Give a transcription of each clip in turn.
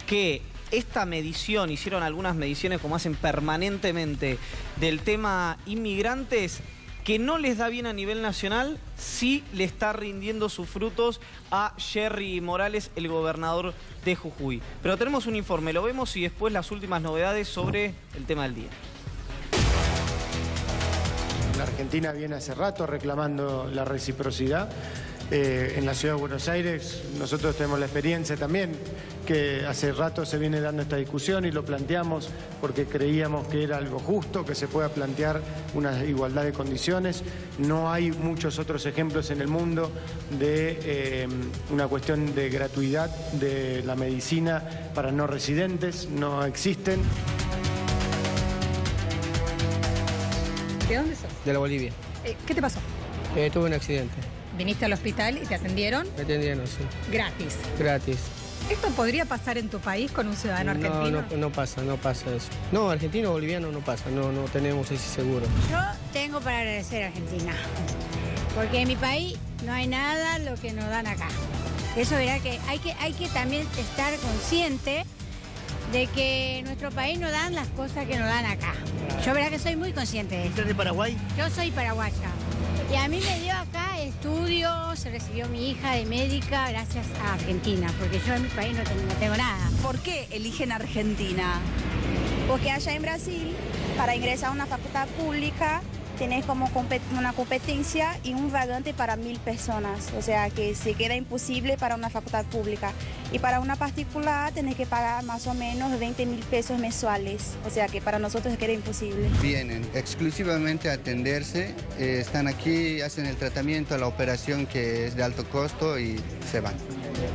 que esta medición, hicieron algunas mediciones como hacen permanentemente del tema inmigrantes, que no les da bien a nivel nacional, sí le está rindiendo sus frutos a Jerry Morales, el gobernador de Jujuy. Pero tenemos un informe, lo vemos y después las últimas novedades sobre el tema del día. La Argentina viene hace rato reclamando la reciprocidad. En la Ciudad de Buenos Aires nosotros tenemos la experiencia también que hace rato se viene dando esta discusión y lo planteamos porque creíamos que era algo justo, que se pueda plantear una igualdad de condiciones. No hay muchos otros ejemplos en el mundo de una cuestión de gratuidad de la medicina para no residentes, no existen. ¿De dónde sos? De la Bolivia. ¿Qué te pasó? Tuve un accidente. ¿Viniste al hospital y te atendieron? Me atendieron, sí. Gratis. Gratis. ¿Esto podría pasar en tu país con un ciudadano argentino? No pasa eso. No, argentino o boliviano no pasa, no tenemos ese seguro. Yo tengo para agradecer a Argentina, porque en mi país no hay nada lo que nos dan acá. Eso verá que hay que también estar consciente de que en nuestro país no dan las cosas que nos dan acá. Yo verá que soy muy consciente de eso. ¿Usted es de Paraguay? Yo soy paraguaya. Y a mí me dio acá estudios, se recibió mi hija de médica gracias a Argentina, porque yo en mi país no tengo nada. ¿Por qué eligen Argentina? Porque allá en Brasil, para ingresar a una facultad pública, tenés como una competencia y un vagante para 1000 personas. O sea que se queda imposible para una facultad pública. Y para una particular tenés que pagar más o menos 20.000 pesos mensuales. O sea que para nosotros queda imposible. Vienen exclusivamente a atenderse, están aquí, hacen el tratamiento, la operación que es de alto costo y se van.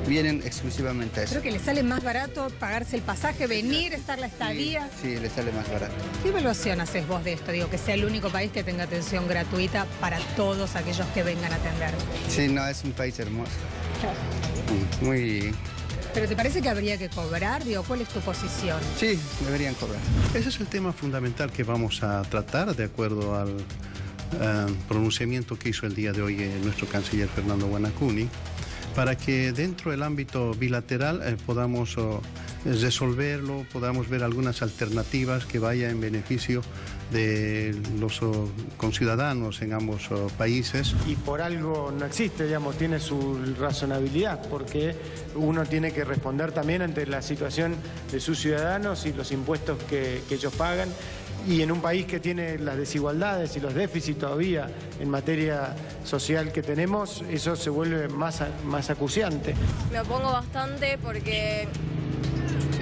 Vienen exclusivamente a eso. Creo que les sale más barato pagarse el pasaje, venir, estar la estadía. Sí, les sale más barato. ¿Qué evaluación haces vos de esto? Digo, que sea el único país que tenga atención gratuita para todos aquellos que vengan a atender. Sí, no, es un país hermoso. Muy... ¿Pero te parece que habría que cobrar? Digo, ¿cuál es tu posición? Sí, deberían cobrar. Ese es el tema fundamental que vamos a tratar de acuerdo al pronunciamiento que hizo el día de hoy nuestro canciller Fernando Guanacuni, para que dentro del ámbito bilateral podamos resolverlo, podamos ver algunas alternativas que vayan en beneficio de los conciudadanos en ambos países. Y por algo no existe, digamos, tiene su razonabilidad, porque uno tiene que responder también ante la situación de sus ciudadanos y los impuestos que ellos pagan. Y en un país que tiene las desigualdades y los déficits todavía en materia social que tenemos, eso se vuelve más acuciante. Me opongo bastante porque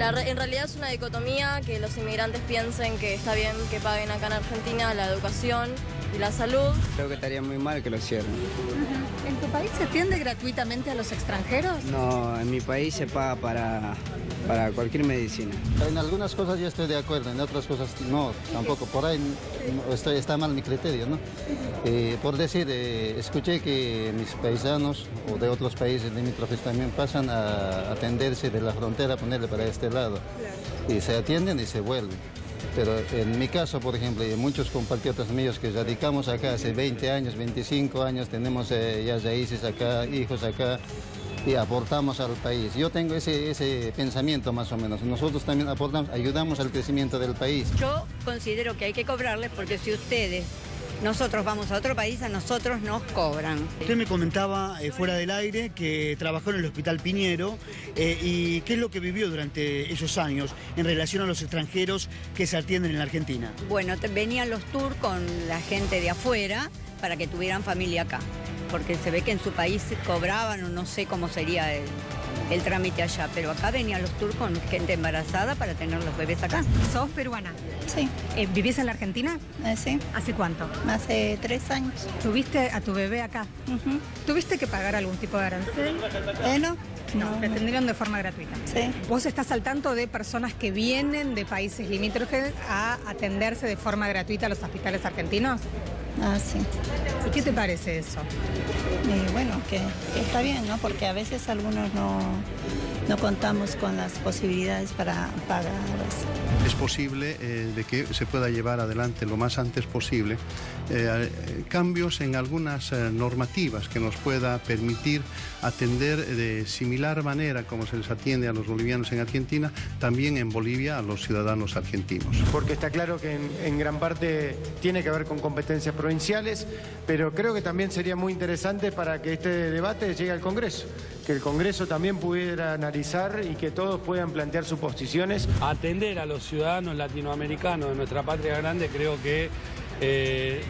en realidad es una dicotomía que los inmigrantes piensen que está bien que paguen acá en Argentina la educación y la salud. Creo que estaría muy mal que lo cierren. ¿En tu país se atiende gratuitamente a los extranjeros? No, en mi país se paga para cualquier medicina. En algunas cosas yo estoy de acuerdo, en otras cosas no, tampoco. Por ahí está mal mi criterio, ¿no? Por decir, escuché que mis paisanos o de otros países limítrofes también pasan a atenderse de la frontera, ponerle para este lado. Y se atienden y se vuelven. Pero en mi caso, por ejemplo, y muchos compatriotas míos que radicamos acá hace 20 años, 25 años, tenemos ya raíces acá, hijos acá, y aportamos al país. Yo tengo ese pensamiento más o menos. Nosotros también aportamos, ayudamos al crecimiento del país. Yo considero que hay que cobrarles porque si nosotros vamos a otro país, a nosotros nos cobran. Usted me comentaba fuera del aire que trabajó en el Hospital Piñero y qué es lo que vivió durante esos años en relación a los extranjeros que se atienden en la Argentina. Bueno, venían los tours con la gente de afuera para que tuvieran familia acá, porque se ve que en su país cobraban o no sé cómo sería el trámite allá, pero acá venían los tours con gente embarazada para tener los bebés acá. ¿Sos peruana? Sí. ¿Vivís en la Argentina? Sí. ¿Hace cuánto? Hace 3 años. ¿Tuviste a tu bebé acá? ¿Tuviste que pagar algún tipo de arancel? No, te atendieron de forma gratuita. Sí. ¿Vos estás al tanto de personas que vienen de países limítrofes a atenderse de forma gratuita a los hospitales argentinos? Sí. ¿Y qué te parece eso? Bueno, que está bien, ¿no? Porque a veces algunos no contamos con las posibilidades para pagar. Es posible de que se pueda llevar adelante lo más antes posible cambios en algunas normativas que nos pueda permitir atender de similar manera como se les atiende a los bolivianos en Argentina, también en Bolivia a los ciudadanos argentinos. Porque está claro que en gran parte tiene que ver con competencias provinciales, pero creo que también sería muy interesante para que este debate llegue al Congreso, que el Congreso también pudiera analizar y que todos puedan plantear sus posiciones. Atender a los ciudadanos latinoamericanos de nuestra patria grande creo que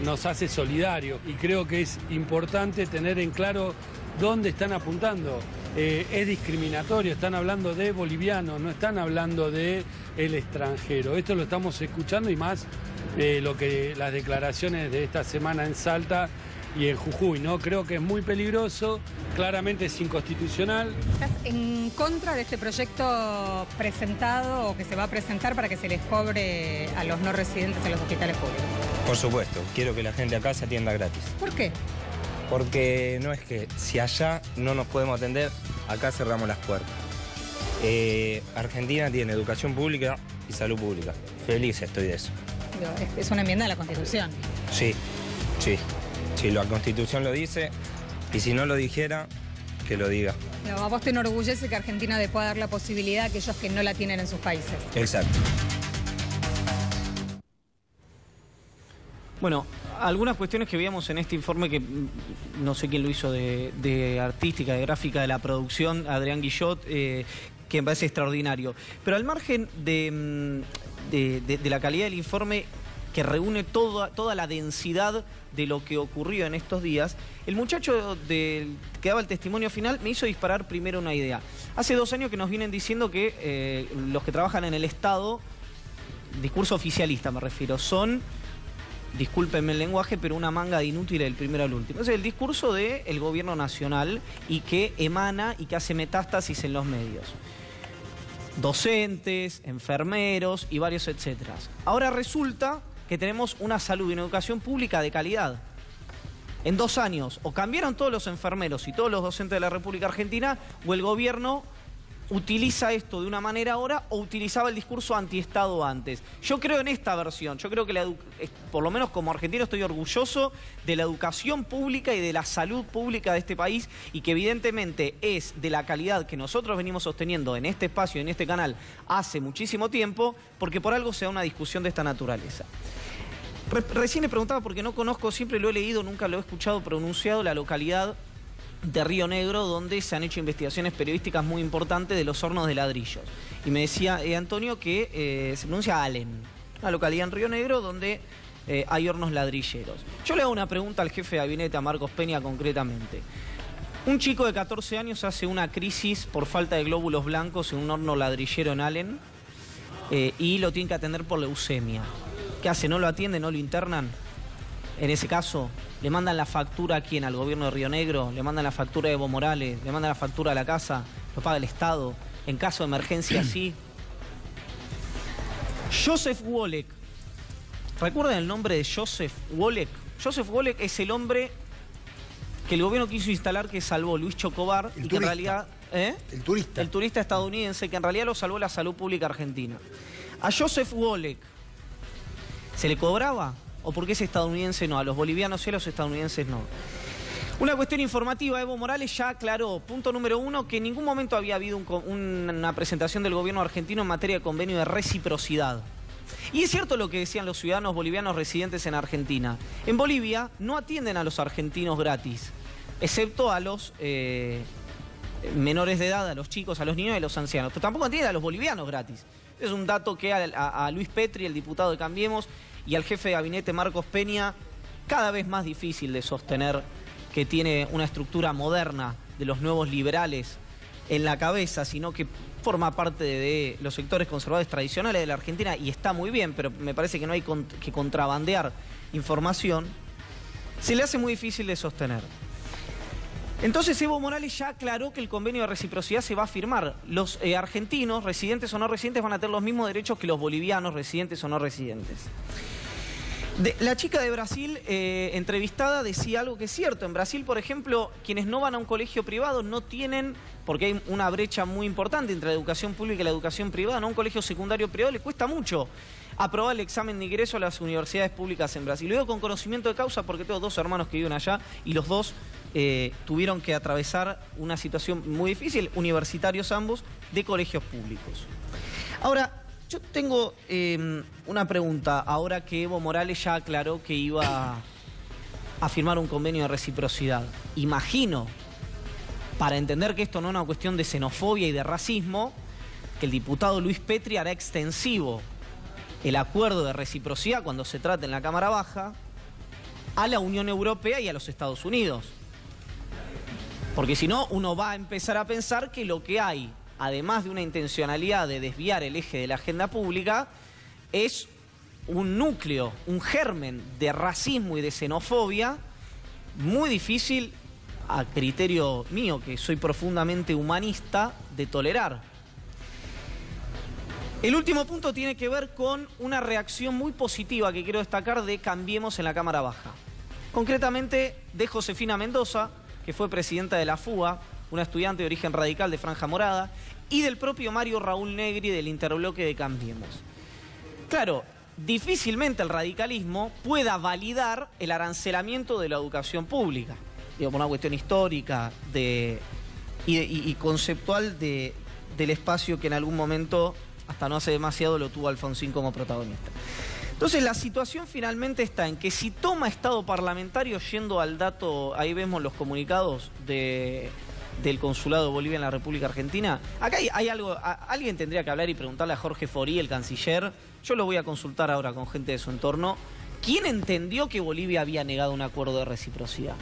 nos hace solidarios y creo que es importante tener en claro dónde están apuntando. Es discriminatorio, están hablando de bolivianos, no están hablando de el extranjero. Esto lo estamos escuchando y más las declaraciones de esta semana en Salta y en Jujuy, ¿no? Creo que es muy peligroso, claramente es inconstitucional. ¿Estás en contra de este proyecto presentado o que se va a presentar para que se les cobre a los no residentes en los hospitales públicos? Por supuesto, quiero que la gente acá se atienda gratis. ¿Por qué? Porque no es que si allá no nos podemos atender, acá cerramos las puertas. Argentina tiene educación pública y salud pública. Feliz estoy de eso. Es una enmienda de la Constitución. Sí, sí. Si la Constitución lo dice, y si no lo dijera, que lo diga. No, a vos te enorgullece que Argentina le pueda dar la posibilidad a aquellos que no la tienen en sus países. Exacto. Bueno, algunas cuestiones que veíamos en este informe que no sé quién lo hizo de artística, de gráfica, de la producción, Adrián Guillot, que me parece extraordinario. Pero al margen de la calidad del informe, que reúne toda la densidad de lo que ocurrió en estos días, el muchacho que daba el testimonio final me hizo disparar primero una idea. Hace 2 años que nos vienen diciendo que los que trabajan en el Estado, discurso oficialista me refiero, son, discúlpenme el lenguaje, pero una manga de inútiles del primero al último. Es el discurso del gobierno nacional y que emana y que hace metástasis en los medios. Docentes, enfermeros y varios etcétera. Ahora resulta que tenemos una salud y una educación pública de calidad. En 2 años, o cambiaron todos los enfermeros y todos los docentes de la República Argentina, o el gobierno utiliza esto de una manera ahora, o utilizaba el discurso antiestado antes. Yo creo en esta versión, yo creo que por lo menos como argentino estoy orgulloso de la educación pública y de la salud pública de este país, y que evidentemente es de la calidad que nosotros venimos sosteniendo en este espacio, en este canal, hace muchísimo tiempo, porque por algo se da una discusión de esta naturaleza. Recién le preguntaba, porque no conozco, siempre lo he leído, nunca lo he escuchado pronunciado, la localidad de Río Negro, donde se han hecho investigaciones periodísticas muy importantes de los hornos de ladrillos. Y me decía Antonio que se pronuncia Allen, una localidad en Río Negro donde hay hornos ladrilleros. Yo le hago una pregunta al jefe de gabinete, a Marcos Peña, concretamente. Un chico de 14 años hace una crisis por falta de glóbulos blancos en un horno ladrillero en Allen y lo tienen que atender por leucemia. ¿Qué hace? ¿No lo atienden? ¿No lo internan? En ese caso, ¿le mandan la factura a quién? ¿Al gobierno de Río Negro? ¿Le mandan la factura a Evo Morales? ¿Le mandan la factura a la casa? ¿Lo paga el Estado? En caso de emergencia, sí. Joseph Wolek. ¿Recuerdan el nombre de Joseph Wolek? Joseph Wolek es el hombre que el gobierno quiso instalar, que salvó Luis Chocobar, y que en realidad... El turista. El turista estadounidense, que en realidad lo salvó la salud pública argentina. A Joseph Wolek, ¿se le cobraba? ¿O por qué es estadounidense no? A los bolivianos sí, a los estadounidenses no. Una cuestión informativa, Evo Morales ya aclaró, punto número 1, que en ningún momento había habido una presentación del gobierno argentino en materia de convenio de reciprocidad. Y es cierto lo que decían los ciudadanos bolivianos residentes en Argentina. En Bolivia no atienden a los argentinos gratis, excepto a los menores de edad, a los chicos, a los niños y a los ancianos. Pero tampoco atienden a los bolivianos gratis. Es un dato que a Luis Petri, el diputado de Cambiemos, y al jefe de gabinete Marcos Peña, cada vez más difícil de sostener, que tiene una estructura moderna de los nuevos liberales en la cabeza, sino que forma parte de los sectores conservadores tradicionales de la Argentina, y está muy bien, pero me parece que no hay que contrabandear información, se le hace muy difícil de sostener. Entonces Evo Morales ya aclaró que el convenio de reciprocidad se va a firmar. Los argentinos, residentes o no residentes, van a tener los mismos derechos que los bolivianos, residentes o no residentes. La chica de Brasil entrevistada decía algo que es cierto. En Brasil, por ejemplo, quienes no van a un colegio privado no tienen, porque hay una brecha muy importante entre la educación pública y la educación privada, ¿no? A un colegio secundario privado le cuesta mucho aprobar el examen de ingreso a las universidades públicas en Brasil. Lo digo con conocimiento de causa porque tengo dos hermanos que viven allá y los dos tuvieron que atravesar una situación muy difícil, universitarios ambos, de colegios públicos. Ahora, yo tengo una pregunta, ahora que Evo Morales ya aclaró que iba a firmar un convenio de reciprocidad. Imagino, para entender que esto no es una cuestión de xenofobia y de racismo, que el diputado Luis Petri hará extensivo el acuerdo de reciprocidad cuando se trate en la Cámara Baja a la Unión Europea y a los Estados Unidos. Porque si no, uno va a empezar a pensar que lo que hay, además de una intencionalidad de desviar el eje de la agenda pública, es un núcleo, un germen de racismo y de xenofobia muy difícil, a criterio mío, que soy profundamente humanista, de tolerar. El último punto tiene que ver con una reacción muy positiva que quiero destacar de Cambiemos en la Cámara Baja. Concretamente de Josefina Mendoza, que fue presidenta de la FUA, una estudiante de origen radical de Franja Morada, y del propio Mario Raúl Negri del interbloque de Cambiemos. Claro, difícilmente el radicalismo pueda validar el arancelamiento de la educación pública, digo, por una cuestión histórica y conceptual del espacio que en algún momento, hasta no hace demasiado, lo tuvo Alfonsín como protagonista. Entonces la situación finalmente está en que si toma estado parlamentario, yendo al dato, ahí vemos los comunicados del Consulado de Bolivia en la República Argentina. Acá hay algo, alguien tendría que hablar y preguntarle a Jorge Forí, el canciller. Yo lo voy a consultar ahora con gente de su entorno. ¿Quién entendió que Bolivia había negado un acuerdo de reciprocidad?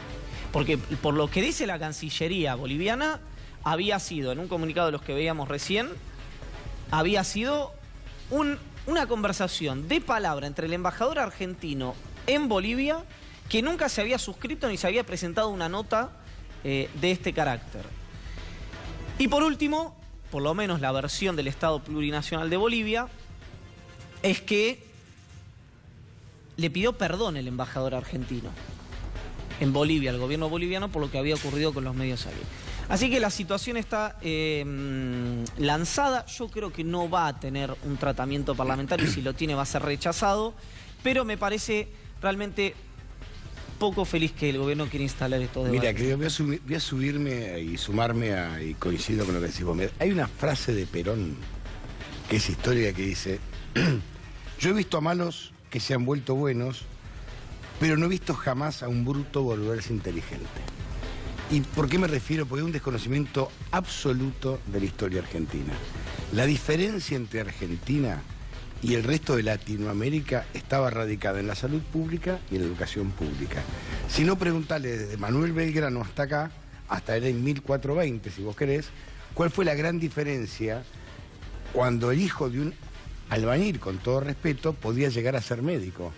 Porque por lo que dice la Cancillería boliviana, había sido, en un comunicado de los que veíamos recién, había sido una conversación de palabra entre el embajador argentino en Bolivia, que nunca se había suscrito ni se había presentado una nota de este carácter. Y por último, por lo menos la versión del Estado Plurinacional de Bolivia, es que le pidió perdón el embajador argentino en Bolivia, al gobierno boliviano, por lo que había ocurrido con los medios ahí. Así que la situación está lanzada. Yo creo que no va a tener un tratamiento parlamentario y si lo tiene va a ser rechazado, pero me parece realmente poco feliz que el gobierno quiera instalar esto de Mira, que voy a subirme y sumarme y coincido con lo que decís vos. Hay una frase de Perón que es histórica que dice: yo he visto a malos que se han vuelto buenos, pero no he visto jamás a un bruto volverse inteligente. ¿Y por qué me refiero? Porque hay un desconocimiento absoluto de la historia argentina. La diferencia entre Argentina y el resto de Latinoamérica estaba radicada en la salud pública y en la educación pública. Si no, preguntarle desde Manuel Belgrano hasta acá, hasta era en 1420, si vos querés, cuál fue la gran diferencia cuando el hijo de un albañil, con todo respeto, podía llegar a ser médico.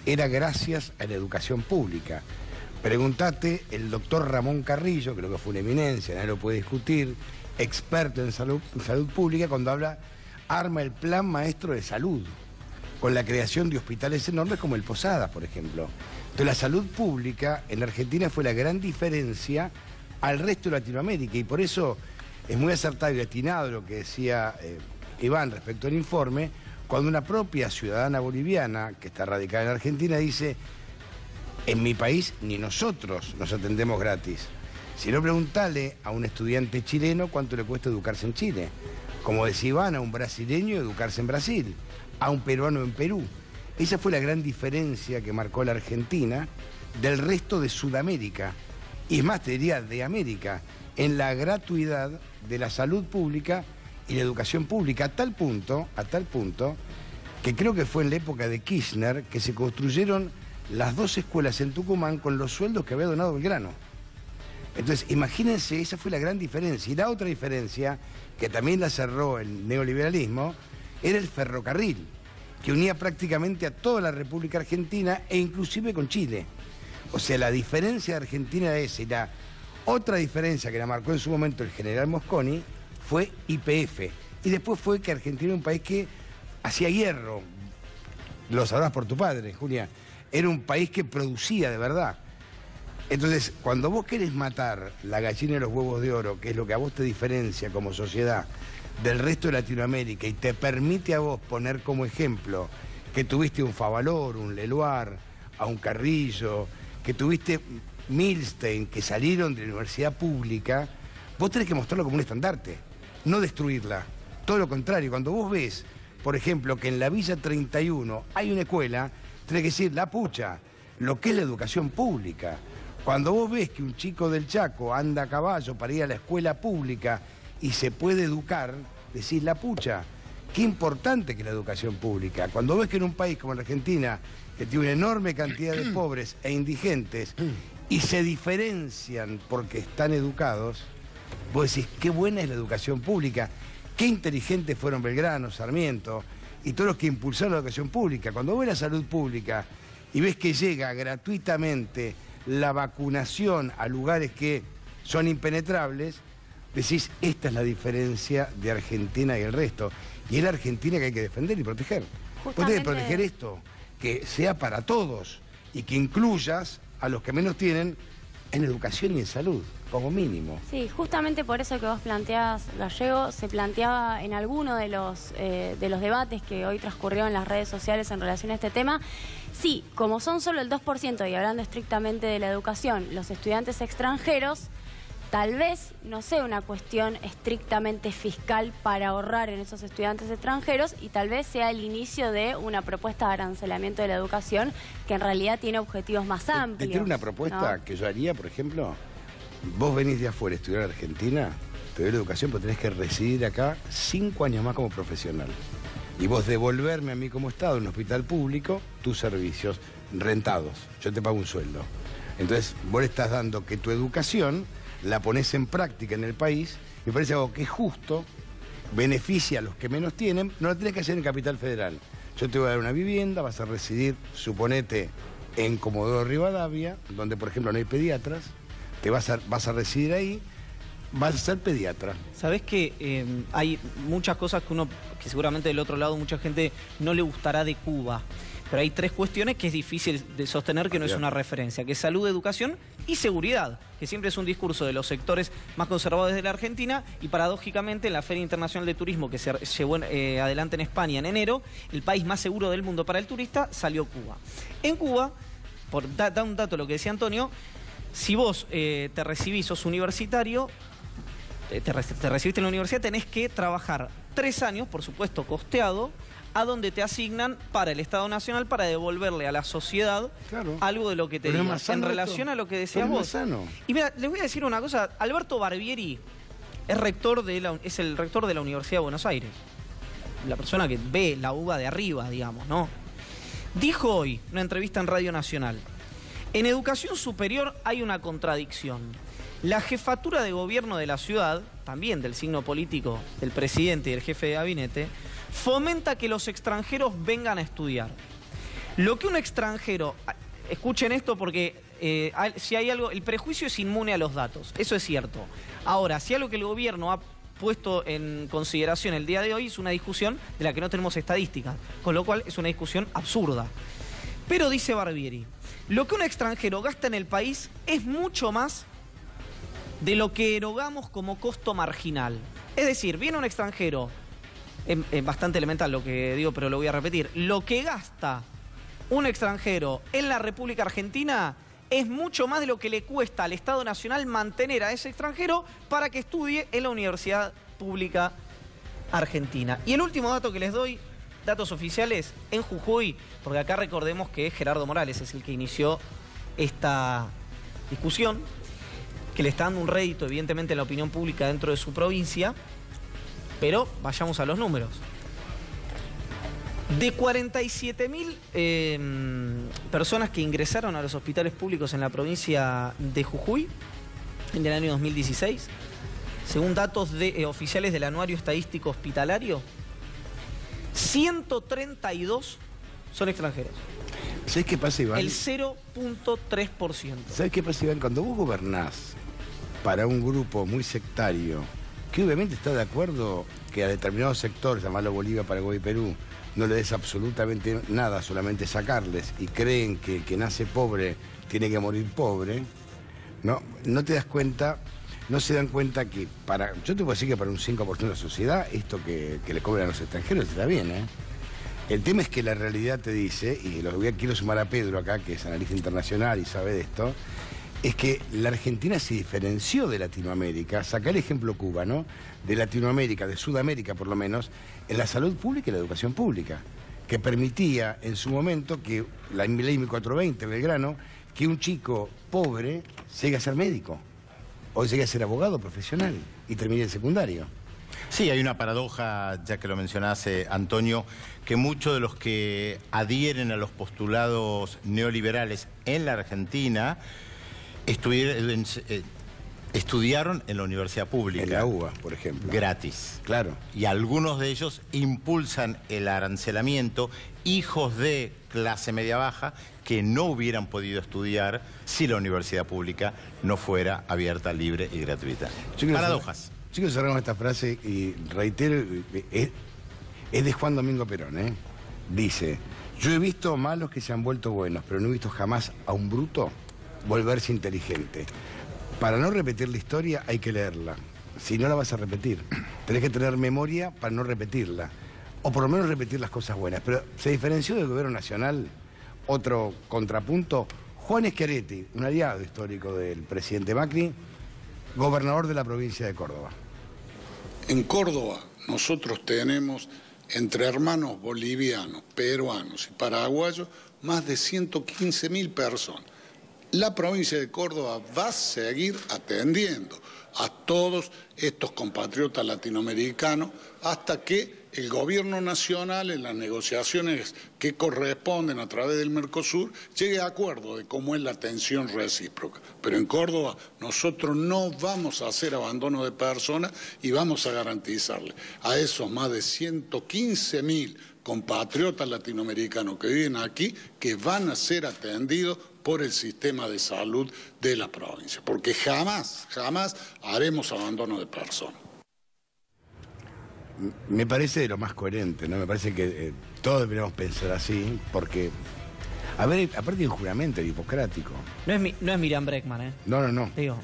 Era gracias a la educación pública. Preguntate el doctor Ramón Carrillo, creo que fue una eminencia, nadie lo puede discutir, experto en salud pública, cuando arma el plan maestro de salud, con la creación de hospitales enormes como el Posadas, por ejemplo. Entonces la salud pública en Argentina fue la gran diferencia al resto de Latinoamérica, y por eso es muy acertado y atinado lo que decía Iván respecto al informe, cuando una propia ciudadana boliviana, que está radicada en Argentina, dice: en mi país ni nosotros nos atendemos gratis. Si no, preguntale a un estudiante chileno cuánto le cuesta educarse en Chile. Como decía Iván, a un brasileño educarse en Brasil, a un peruano en Perú. Esa fue la gran diferencia que marcó la Argentina del resto de Sudamérica. Y es más, te diría, de América, en la gratuidad de la salud pública y la educación pública, a tal punto, que creo que fue en la época de Kirchner que se construyeron las 2 escuelas en Tucumán con los sueldos que había donado Belgrano. Entonces, imagínense, esa fue la gran diferencia. Y la otra diferencia, que también la cerró el neoliberalismo, era el ferrocarril, que unía prácticamente a toda la República Argentina e inclusive con Chile. O sea, la diferencia de Argentina era esa. Y la otra diferencia que la marcó en su momento el general Mosconi fue YPF. Y después fue que Argentina era un país que hacía hierro. Lo sabrás por tu padre, Julia. era un país que producía de verdad. Entonces, cuando vos querés matar la gallina de los huevos de oro, que es lo que a vos te diferencia como sociedad del resto de Latinoamérica y te permite a vos poner como ejemplo que tuviste un Favaloro, un Leluar, a un Carrillo, que tuviste Milstein, que salieron de la universidad pública, vos tenés que mostrarlo como un estandarte, no destruirla. Todo lo contrario, cuando vos ves, por ejemplo, que en la Villa 31 hay una escuela, tenés que decir, la pucha, lo que es la educación pública. Cuando vos ves que un chico del Chaco anda a caballo para ir a la escuela pública y se puede educar, decís, la pucha, qué importante que es la educación pública. Cuando ves que en un país como la Argentina, que tiene una enorme cantidad de pobres e indigentes, y se diferencian porque están educados, vos decís, qué buena es la educación pública, qué inteligentes fueron Belgrano, Sarmiento, y todos los que impulsaron la educación pública. Cuando ves la salud pública y ves que llega gratuitamente la vacunación a lugares que son impenetrables, decís, esta es la diferencia de Argentina y el resto. Y es la Argentina que hay que defender y proteger. Vos tenés que proteger esto, que sea para todos y que incluyas a los que menos tienen en educación y en salud, como mínimo. Sí, justamente por eso que vos planteás, Gallego, se planteaba en alguno de los debates que hoy transcurrieron en las redes sociales en relación a este tema. Sí, como son solo el 2%, y hablando estrictamente de la educación, los estudiantes extranjeros, tal vez no sea una cuestión estrictamente fiscal para ahorrar en esos estudiantes extranjeros, y tal vez sea el inicio de una propuesta de arancelamiento de la educación que en realidad tiene objetivos más amplios. Tiene una propuesta, ¿no?, que yo haría, por ejemplo, vos venís de afuera a estudiar en Argentina, te doy la educación, pero tenés que residir acá 5 años más como profesional. Y vos devolverme a mí como Estado en un hospital público tus servicios rentados. Yo te pago un sueldo. Entonces, vos le estás dando que tu educación la pones en práctica en el país. Me parece algo que es justo, beneficia a los que menos tienen, no lo tenés que hacer en Capital Federal. Yo te voy a dar una vivienda, vas a residir, suponete, en Comodoro Rivadavia, donde, por ejemplo, no hay pediatras, vas a residir ahí, vas a ser pediatra. Sabés que hay muchas cosas que seguramente del otro lado mucha gente no le gustará de Cuba, pero hay 3 cuestiones que es difícil de sostener que no es una referencia, que es salud, educación y seguridad, que siempre es un discurso de los sectores más conservadores de la Argentina, y paradójicamente en la Feria Internacional de Turismo que se llevó adelante en España en enero, el país más seguro del mundo para el turista salió Cuba. En Cuba, por dar un dato lo que decía Antonio, si vos te recibís, sos universitario, te recibiste en la universidad, tenés que trabajar 3 años, por supuesto costeado, a donde te asignan para el Estado Nacional para devolverle a la sociedad algo de lo que te digan. En relación a lo que decías vos. Y mira, les voy a decir una cosa, Alberto Barbieri es el rector de la Universidad de Buenos Aires. La persona que ve la uva de arriba, digamos, ¿no? Dijo hoy, en una entrevista en Radio Nacional, en educación superior hay una contradicción. La jefatura de gobierno de la ciudad, también del signo político del presidente y del jefe de gabinete, fomenta que los extranjeros vengan a estudiar. Lo que un extranjero... Escuchen esto porque si hay algo... El prejuicio es inmune a los datos, eso es cierto. Ahora, si algo que el gobierno ha puesto en consideración el día de hoy es una discusión de la que no tenemos estadísticas, con lo cual es una discusión absurda. Pero dice Barbieri, lo que un extranjero gasta en el país es mucho más de lo que erogamos como costo marginal. Es decir, viene un extranjero, es bastante elemental lo que digo, pero lo voy a repetir, lo que gasta un extranjero en la República Argentina es mucho más de lo que le cuesta al Estado Nacional mantener a ese extranjero para que estudie en la Universidad Pública Argentina. Y el último dato que les doy, datos oficiales, en Jujuy, porque acá recordemos que Gerardo Morales es el que inició esta discusión, que le está dando un rédito evidentemente a la opinión pública dentro de su provincia, pero vayamos a los números. De 47.000 personas que ingresaron a los hospitales públicos en la provincia de Jujuy en el año 2016, según datos oficiales del Anuario Estadístico Hospitalario, 132 son extranjeros. ¿Sabés qué pasa, Iván? El 0.3%. ¿Sabés qué pasa, Iván? Cuando vos gobernás para un grupo muy sectario que obviamente está de acuerdo que a determinados sectores, llamarlo Bolivia, Paraguay y Perú, no le des absolutamente nada, solamente sacarles, y creen que el que nace pobre tiene que morir pobre, no te das cuenta, no se dan cuenta que yo te puedo decir que para un 5% de la sociedad, esto que le cobran a los extranjeros está bien, ¿eh? El tema es que la realidad te dice, y quiero sumar a Pedro acá, que es analista internacional y sabe de esto, es que la Argentina se diferenció de Latinoamérica, saca el ejemplo Cuba, ¿no? De Latinoamérica, de Sudamérica por lo menos, en la salud pública y la educación pública, que permitía en su momento que la ley 1420, Belgrano, que un chico pobre llegue a ser médico, o llegue a ser abogado profesional y termine el secundario. Sí, hay una paradoja, ya que lo mencionaste, Antonio, que muchos de los que adhieren a los postulados neoliberales en la Argentina estudiaron en la universidad pública. En la UBA, por ejemplo. Gratis. Claro. Y algunos de ellos impulsan el arancelamiento, hijos de clase media-baja, que no hubieran podido estudiar si la universidad pública no fuera abierta, libre y gratuita. Paradojas. Yo quiero cerrar con esta frase y reitero, es de Juan Domingo Perón, ¿eh? Dice, yo he visto malos que se han vuelto buenos, pero no he visto jamás a un bruto volverse inteligente. Para no repetir la historia hay que leerla, si no la vas a repetir. Tenés que tener memoria para no repetirla, o por lo menos repetir las cosas buenas. Pero se diferenció del gobierno nacional, otro contrapunto, Juan Schiaretti, un aliado histórico del presidente Macri, gobernador de la provincia de Córdoba. En Córdoba nosotros tenemos entre hermanos bolivianos, peruanos y paraguayos más de 115.000 personas. La provincia de Córdoba va a seguir atendiendo a todos estos compatriotas latinoamericanos hasta que el gobierno nacional en las negociaciones que corresponden a través del Mercosur llegue a acuerdo de cómo es la atención recíproca. Pero en Córdoba nosotros no vamos a hacer abandono de personas y vamos a garantizarle a esos más de 115.000 compatriotas latinoamericanos que viven aquí que van a ser atendidos por el sistema de salud de la provincia, porque jamás haremos abandono de personas. Me parece de lo más coherente, ¿no? Me parece que todos deberíamos pensar así, porque, a ver, aparte de un juramento hipocrático. No es Miriam Bregman, ¿eh? No. Digo,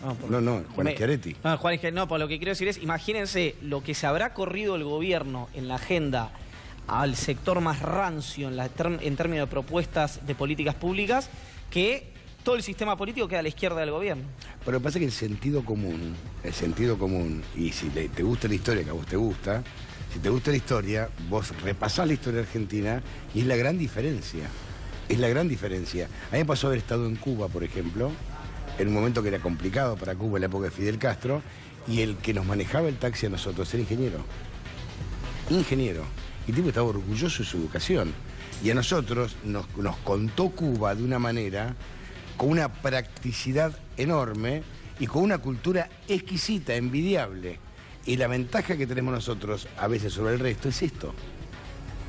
Juan Schiaretti. No, por lo que quiero decir es, imagínense lo que se habrá corrido el gobierno en la agenda al sector más rancio en términos de propuestas de políticas públicas, que todo el sistema político queda a la izquierda del gobierno. Pero lo que pasa es que el sentido común, y si te gusta la historia, que a vos te gusta, si te gusta la historia, vos repasás la historia argentina y es la gran diferencia. Es la gran diferencia. A mí me pasó haber estado en Cuba, por ejemplo, en un momento que era complicado para Cuba en la época de Fidel Castro, y el que nos manejaba el taxi a nosotros era ingeniero. Y el tipo estaba orgulloso de su educación. Y a nosotros nos contó Cuba de una manera, con una practicidad enorme y con una cultura exquisita, envidiable. Y la ventaja que tenemos nosotros a veces sobre el resto es esto: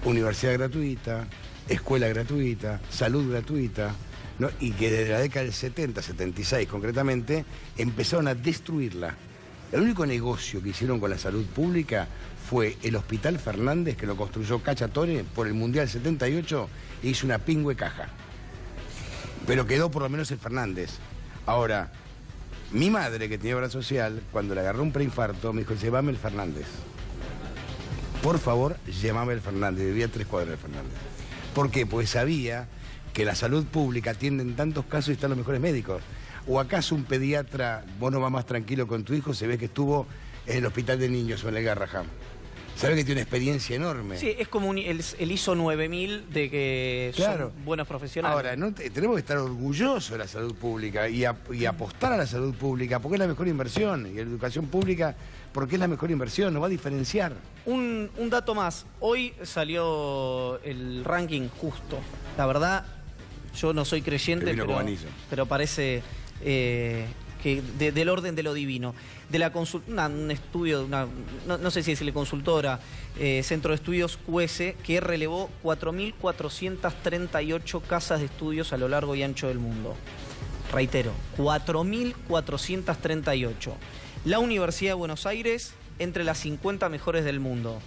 universidad gratuita, escuela gratuita, salud gratuita, ¿no? Y que desde la década del 70, 76 concretamente, empezaron a destruirla. El único negocio que hicieron con la salud pública fue el Hospital Fernández, que lo construyó Cachatore por el Mundial 78 e hizo una pingüe caja. Pero quedó por lo menos el Fernández. Ahora, mi madre, que tenía obra social, cuando le agarró un preinfarto, me dijo, llévame el Fernández. Por favor, llévame el Fernández. Vivía a 3 cuadras del Fernández. ¿Por qué? Pues sabía que la salud pública atiende en tantos casos y están los mejores médicos. ¿O acaso un pediatra, vos no vas más tranquilo con tu hijo, se ve que estuvo en el hospital de niños o en el Garrahan? Sabe que tiene una experiencia enorme. Sí, es como el ISO 9000 de que son buenos profesionales. Ahora, tenemos que estar orgullosos de la salud pública y apostar a la salud pública, porque es la mejor inversión, y la educación pública, porque es la mejor inversión, nos va a diferenciar. Un dato más, hoy salió el ranking justo. La verdad, yo no soy creyente, pero parece que del orden de lo divino. De la un estudio, no sé si es la consultora, Centro de Estudios QS, que relevó 4.438 casas de estudios a lo largo y ancho del mundo. Reitero, 4.438. La Universidad de Buenos Aires entre las 50 mejores del mundo.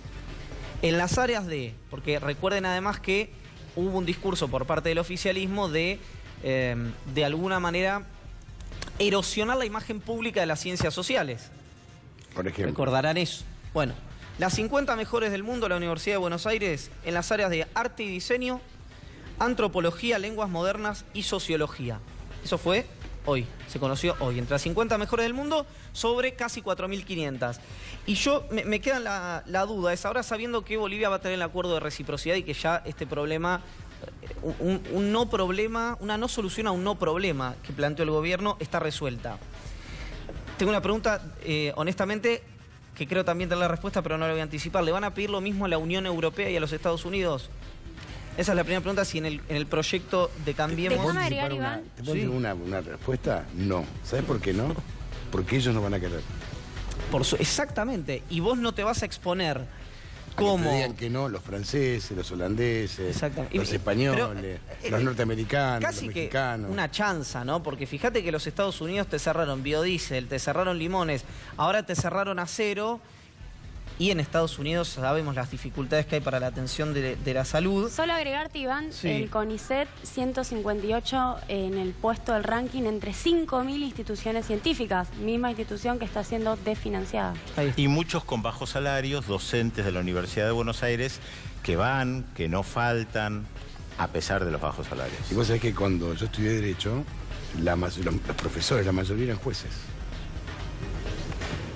En las áreas de, porque recuerden además que hubo un discurso por parte del oficialismo de alguna manera, erosionar la imagen pública de las ciencias sociales. Por ejemplo. Recordarán eso. Bueno, las 50 mejores del mundo de la Universidad de Buenos Aires en las áreas de arte y diseño, antropología, lenguas modernas y sociología. Eso fue hoy, se conoció hoy, entre las 50 mejores del mundo sobre casi 4.500. Y yo me queda la duda, es ahora sabiendo que Bolivia va a tener el acuerdo de reciprocidad y que ya este problema, un no problema, una no solución a un no problema que planteó el gobierno está resuelta. Tengo una pregunta, honestamente, que creo también tener la respuesta, pero no la voy a anticipar. ¿Le van a pedir lo mismo a la Unión Europea y a los Estados Unidos? Esa es la primera pregunta, si en el proyecto de Cambiemos... Déjame agregar, Iván. ¿Te puedo decir una respuesta? No. ¿Sabes por qué no? Porque ellos no van a querer. Exactamente. Y vos no te vas a exponer como... Que digan que no, los franceses, los holandeses, los españoles, los norteamericanos, casi los mexicanos. Que una chanza, ¿no? Porque fíjate que los Estados Unidos te cerraron biodiesel, te cerraron limones, ahora te cerraron acero. Y en Estados Unidos sabemos las dificultades que hay para la atención de la salud. Solo agregarte, Iván, el CONICET 158 en el puesto del ranking entre 5.000 instituciones científicas, misma institución que está siendo desfinanciada. Y muchos con bajos salarios, docentes de la Universidad de Buenos Aires, que van, que no faltan, a pesar de los bajos salarios. Y vos sabés que cuando yo estudié Derecho, los profesores, la mayoría eran jueces.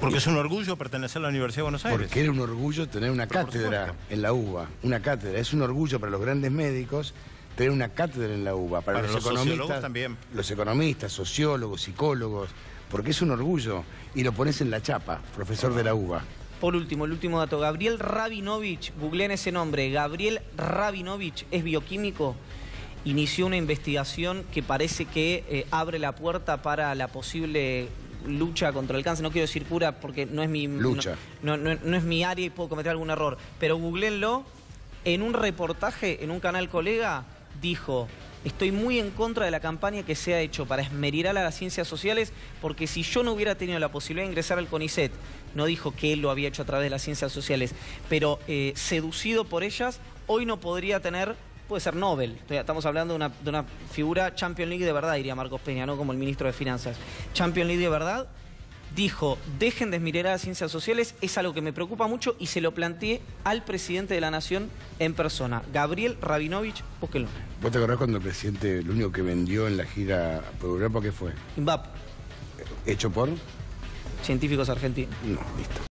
Porque es un orgullo pertenecer a la Universidad de Buenos Aires. Porque era un orgullo tener una cátedra en la UBA. Una cátedra. Es un orgullo para los grandes médicos tener una cátedra en la UBA. Para los economistas también. Los economistas, sociólogos, psicólogos. Porque es un orgullo. Y lo pones en la chapa, profesor de la UBA. Por último, el último dato. Gabriel Rabinovich, googleen ese nombre. Gabriel Rabinovich es bioquímico. Inició una investigación que parece que abre la puerta para la posible... lucha contra el cáncer, no quiero decir cura porque no es mi lucha, no es mi área y puedo cometer algún error, pero googleenlo. En un reportaje en un canal colega dijo: estoy muy en contra de la campaña que se ha hecho para esmerar a las ciencias sociales, porque si yo no hubiera tenido la posibilidad de ingresar al CONICET, no dijo que él lo había hecho a través de las ciencias sociales, pero seducido por ellas, hoy no podría tener... Puede ser Nobel. Estamos hablando de una figura Champions League de verdad, diría Marcos Peña, no como el ministro de Finanzas. Champions League de verdad. Dijo, dejen de esmerar a las ciencias sociales, es algo que me preocupa mucho y se lo planteé al presidente de la Nación en persona. Gabriel Rabinovich, búsquenlo. ¿Vos te acordás cuando el presidente lo único que vendió en la gira por Europa, qué fue? INVAP. ¿Hecho por? Científicos argentinos. No, listo.